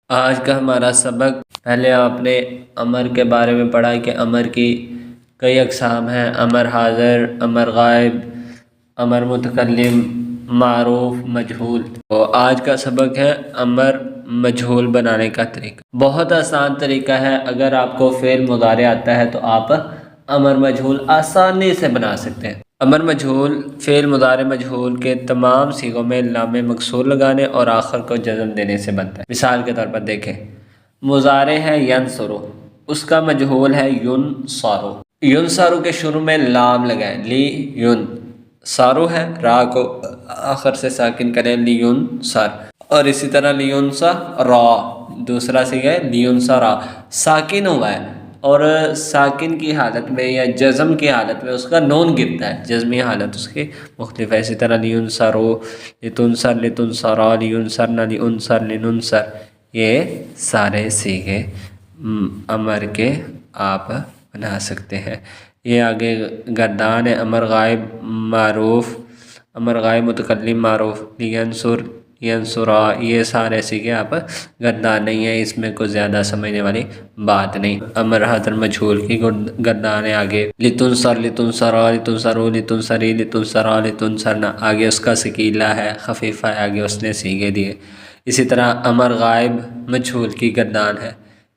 آج کا ہمارا سبق، پہلے آپ نے امر کے بارے میں پڑھا کہ امر کی کئی اقسام ہیں: امر حاضر، امر غائب، امر متکلم، معروف، مجہول۔ تو آج کا سبق ہے امر مجہول بنانے کا طریقہ۔ بہت آسان طریقہ ہے۔ اگر آپ کو فعل مضارع آتا ہے تو آپ امر مجہول آسانی سے بنا سکتے ہیں۔ امر مجہول فعل مضارع مجہول کے تمام صیغوں میں لام مکسور لگانے اور آخر کو جزم دینے سے بنتا ہے۔ مثال کے طور پر دیکھیں، مضارع ہے ینصرو، اس کا مجہول ہے ینصرو۔ ینصرو کے شروع میں لام لگائیں، لی یون۔ صارو ہے، را کو آخر سے ساکن کریں، لینصر۔ اور اسی طرح لینصر را، دوسرا صیغہ ہے لینصر را، ساکن ہوا ہے اور ساکن کی حالت میں یا جزم کی حالت میں اس کا نون گرتا ہے، جزمی حالت اس کی مختلف ہے۔ اسی طرح لینصرو، لتنصر، لتنصرا، لینصرن، لینصر، لننصر۔ یہ سارے صیغے امر کے آپ بنا سکتے ہیں۔ یہ آگے گردان ہے، امر غائب معروف، امر غائب متکلم معروف، لینصر، ینصرا، یہ سارے صیغے آپ گردان نہیں ہیں، اس میں کوئی زیادہ سمجھنے والی بات نہیں۔ امر حاضر مجہول کی گردان ہے آگے لتنصر، لتنصرا، لتنصرو، لتنصری، لتنصرا، لتنصرنا، آگے اس کا ثقیلہ ہے، خفیفہ ہے، آگے اس نے صیغے دیے۔ اسی طرح امر غائب مجہول کی گردان ہے،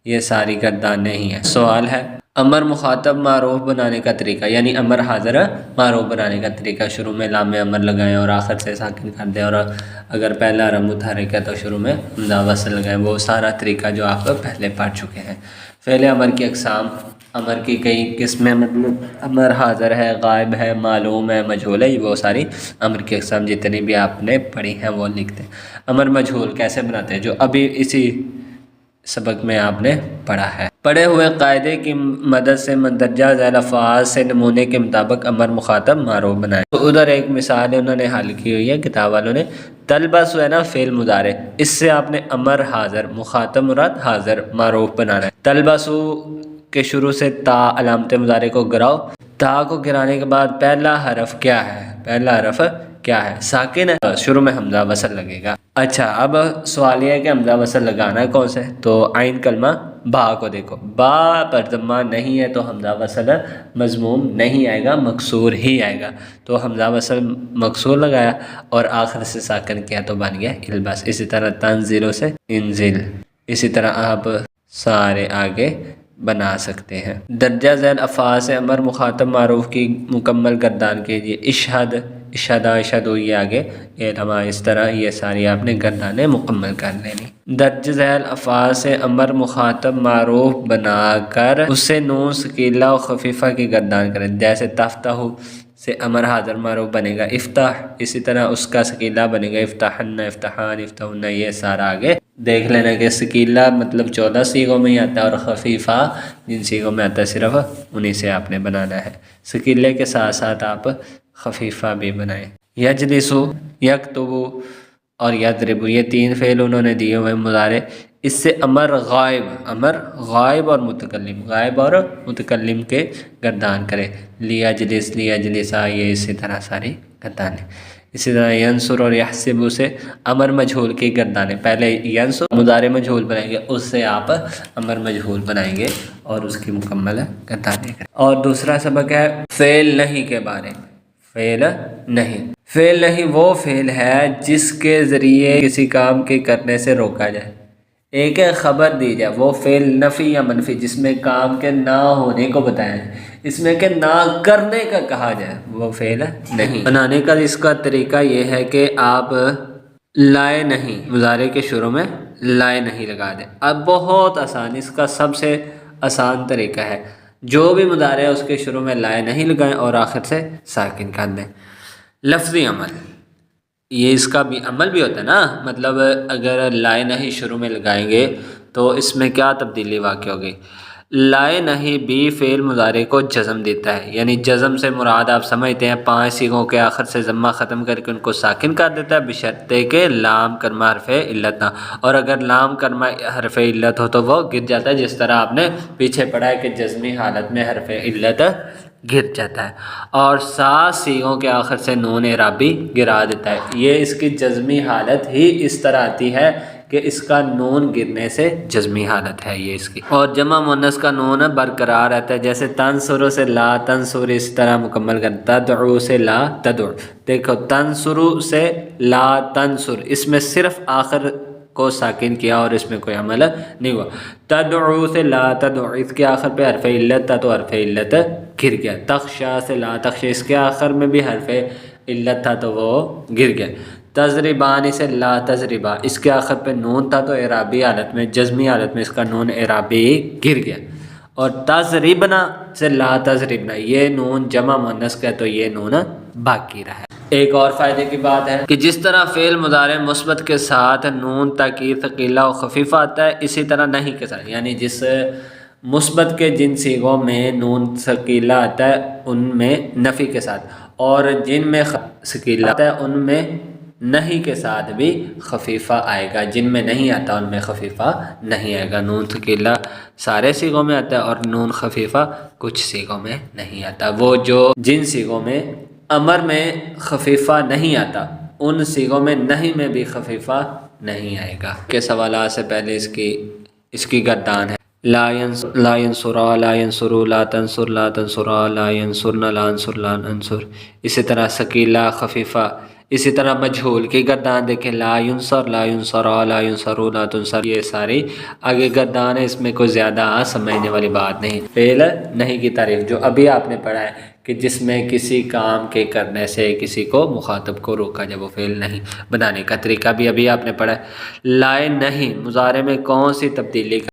یہ ساری گردانیں ہی ہیں۔ سوال ہے امر مخاطب معروف بنانے کا طریقہ، یعنی امر حاضر معروف بنانے کا طریقہ۔ شروع میں لام امر لگائیں اور آخر سے ساکن کر دیں، اور اگر پہلا حرف متحرک ہے تو شروع میں حمزہ وصل لگائیں۔ وہ سارا طریقہ جو آپ پہلے پڑھ چکے ہیں۔ فعل امر کی اقسام، امر کی کئی قسمیں، مطلب امر حاضر ہے، غائب ہے، معلوم ہے، مجہول ہے، وہ ساری امر کی اقسام جتنی بھی آپ نے پڑھی ہیں وہ لکھتے ہیں۔ امر مجہول کیسے بناتے ہیں، جو ابھی اسی سبق میں آپ نے پڑھا ہے۔ پڑھے ہوئے قاعدے کی مدد سے مندرجہ ذیل الفاظ سے نمونے کے مطابق امر مخاطب معروف بنائیں۔ تو ادھر ایک مثال انہوں نے حل کی ہوئی ہے کتاب والوں نے، تلبسو ہے نا فعل مضارع، اس سے آپ نے امر حاضر مخاطب مراد حاضر معروف بنانا ہے۔ تلبسو کے شروع سے تا علامت مضارع کو گراؤ، تا کو گرانے کے بعد پہلا حرف کیا ہے، پہلا حرف کیا ہے، ساکن ہے، شروع میں حمزہ وصل لگے گا۔ اچھا، اب سوال یہ ہے کہ حمزہ وصل لگانا ہے کون سے، تو عین کلمہ با کو دیکھو، با پر ضمہ نہیں ہے تو حمزہ وصل مضموم نہیں آئے گا، مکسور ہی آئے گا۔ تو حمزہ وصل مکسور لگایا اور آخر سے ساکن کیا تو بن گیا البس۔ اسی طرح تنزلوں سے انزل، اسی طرح آپ سارے آگے بنا سکتے ہیں۔ درجہ ذیل افعال سے امر مخاطب معروف کی مکمل گردان کیجیے۔ اشہد، اشہدا، اشہدو، یہ آگے علما، اس طرح یہ ساری آپ نے گردانیں مکمل کر لینی۔ درج ذیل افعال سے امر مخاطب معروف بنا کر اس سے نون ثقیلہ و خفیفہ کی گردان کریں، جیسے تفتح سے امر حاضر معروف بنے گا افتح، اسی طرح اس کا ثقیلہ بنے گا افتحن، افتحان، افتحن، یہ سارا آگے دیکھ لینا کہ ثقیلہ مطلب 14 صیغوں میں ہی آتا ہے اور خفیفہ جن صیغوں میں آتا ہے صرف انہی سے آپ نے بنانا ہے۔ ثقیلے کے ساتھ ساتھ آپ خفیفہ بھی بنائیں۔ یجلسو، یکتبو اور یضربو، یہ تین فعل انہوں نے دیے ہوئے مضارع، اس سے امر غائب، امر غائب اور متکلم، غائب اور متکلم کے گردان کرے، لیجلس، لیجلسا، یہ اسی طرح ساری گردانیں۔ اسی طرح ینصر اور یحسبو سے امر مجہول کی گردانیں، پہلے ینصر مضارع مجہول بنائیں گے، اس سے آپ امر مجہول بنائیں گے اور اس کی مکمل گردانیں کریں۔ اور دوسرا سبق ہے فعل نہیں کے بارے میں۔ فعل نہیں، فعل نہیں وہ فعل ہے جس کے ذریعے کسی کام کے کرنے سے روکا جائے۔ ایک ہے خبر دی جائے، وہ فعل نفی یا منفی جس میں کام کے نہ ہونے کو بتایا جائے، اس میں کہ نہ کرنے کا کہا جائے، وہ فعل نہیں۔ بنانے کا اس کا طریقہ یہ ہے کہ آپ لائے نہیں مضارع کے شروع میں لائے نہیں لگا دیں۔ اب بہت آسان، اس کا سب سے آسان طریقہ ہے، جو بھی مضارع ہے اس کے شروع میں لائے نہیں لگائیں اور آخر سے ساکن کر دیں۔ لفظی عمل، یہ اس کا بھی عمل بھی ہوتا ہے نا، مطلب اگر لائے نہیں شروع میں لگائیں گے تو اس میں کیا تبدیلی واقع ہوگی، لائے نہیں بھی فعل مضارع کو جزم دیتا ہے، یعنی جزم سے مراد آپ سمجھتے ہیں 5 صیغوں کے آخر سے ضمہ ختم کر کے ان کو ساکن کر دیتا ہے، بشرطے کہ لام کلمہ حرف علت نہ، اور اگر لام کلمہ حرف علت ہو تو وہ گر جاتا ہے، جس طرح آپ نے پیچھے پڑھا ہے کہ جزمی حالت میں حرف علت گر جاتا ہے، اور 7 صیغوں کے آخر سے نون اعرابی گرا دیتا ہے۔ یہ اس کی جزمی حالت ہی اس طرح آتی ہے کہ اس کا نون گرنے سے جزمی حالت ہے یہ اس کی. اور جمع مؤنث کا نون برقرار رہتا ہے، جیسے تنصر سے لا تنصر اس طرح مکمل کرتا، تدعو سے لا تدعو. دیکھو تنصر سے لا تنصر، اس میں صرف آخر کو ساکن کیا اور اس میں کوئی عمل نہیں ہوا. تدعو سے لا تدعو، اس کے آخر پہ حرف علت تھا تو حرف علت گر گیا. تخشا سے لا تخشا، اس کے آخر میں بھی حرف علت تھا تو وہ گر گیا. تضربان سے لا تضربا، اس کے آخر پہ نون تھا تو اعرابی حالت میں جزمی حالت میں اس کا نون اعرابی گر گیا. اور تضربنا سے لا تضربنا، یہ نون جمع مؤنث کا تو یہ نون باقی رہا. ایک اور فائدے کی بات ہے کہ جس طرح فعل مضارع مثبت کے ساتھ نون تاکید ثقیلہ و خفیفہ آتا ہے، اسی طرح نہیں کے ساتھ، یعنی جس مثبت کے جن صیغوں میں نون ثقیلہ آتا ہے ان میں نفی کے ساتھ، اور جن میں ثقیلہ آتا ہے ان میں نہیں کے ساتھ بھی خفیفہ آئے گا. جن میں نہیں آتا ان میں خفیفہ نہیں آئے گا. نون ثقیلہ سارے صیغوں میں آتا ہے اور نون خفیفہ کچھ صیغوں میں نہیں آتا. وہ جو جن صیغوں میں امر میں خفیفہ نہیں آتا ان صیغوں میں نہیں میں بھی خفیفہ نہیں آئے گا. کے سوالات سے پہلے اس کی گردان ہے لا ینصرا لا ینصروا لا تنصر لا تنصرا لا ینصرن لا انصر لا انصر. اسی طرح ثقیلہ خفیفہ. اسی طرح مجہول کی گردان دیکھیں لا ینصر لا ینصرا لا ینصروا لا تنصر. یہ ساری آگے گردان ہے، اس میں کوئی زیادہ سمجھنے والی بات نہیں. فعل نہیں کی تعریف جو ابھی آپ نے پڑھا ہے کہ جس میں کسی کام کے کرنے سے کسی کو مخاطب کو روکا جائے، وہ فعل نہیں بنانے کا طریقہ بھی ابھی آپ نے پڑھا ہے. لائے نہیں مضارع میں کون سی تبدیلی